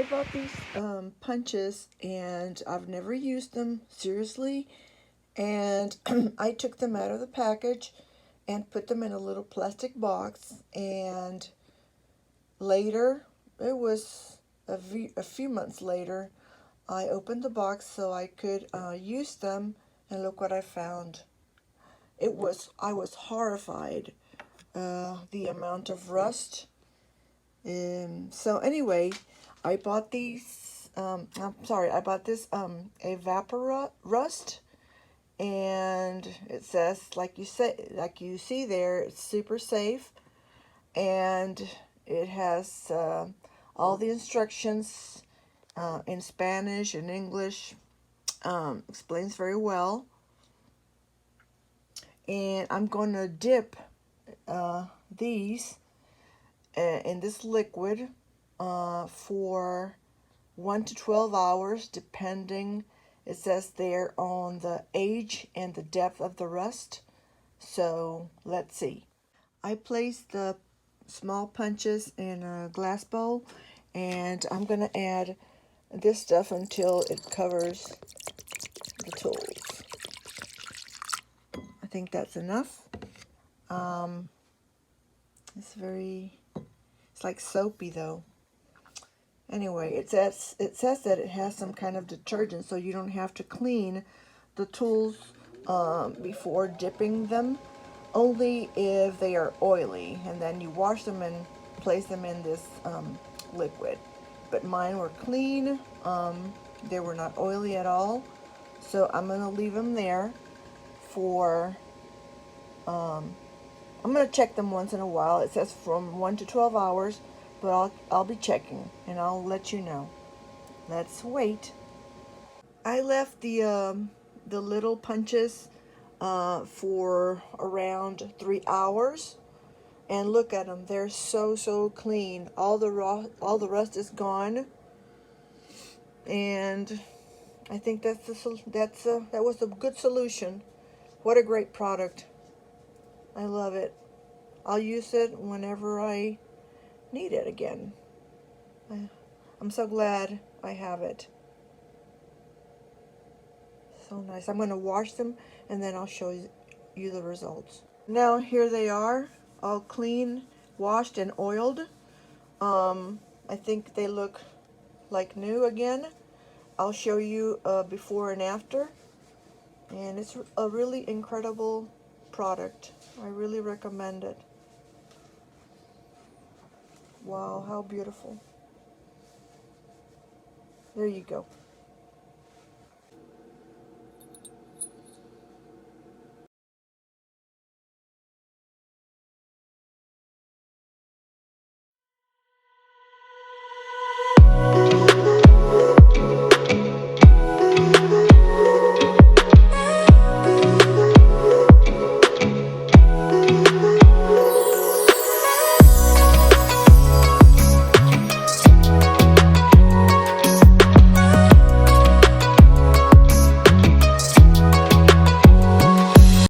bought these punches and I've never used them seriously, and I took them out of the package and put them in a little plastic box, and later, it was a few months later, I opened the box so I could use them, and look what I found. I was horrified, the amount of rust. So anyway, I bought these, I bought this Evapo-Rust, and it says, like you see there, it's super safe, and it has all the instructions in Spanish and English, explains very well. And I'm going to dip these in this liquid for 1 to 12 hours, depending, it says there, on the age and the depth of the rust. So let's see. I placed the small punches in a glass bowl, and I'm going to add this stuff until it covers the tools. I think that's enough. It's like soapy though. Anyway, it says that it has some kind of detergent, so you don't have to clean the tools before dipping them, only if they are oily, and then you wash them and place them in this liquid. But mine were clean, they were not oily at all, so I'm going to leave them there for, I'm going to check them once in a while. It says from 1 to 12 hours, but I'll be checking, and I'll let you know. Let's wait. I left the little punches for around 3 hours, and look at them. They're so clean. All the rust is gone, and I think that was a good solution. What a great product. I love it. I'll use it whenever I need it again. I'm so glad I have it. So nice. I'm going to wash them, and then I'll show you the results. Now here they are, all clean, washed, and oiled. I think they look like new again. I'll show you before and after. And it's a really incredible product. I really recommend it. Wow, how beautiful. There you go.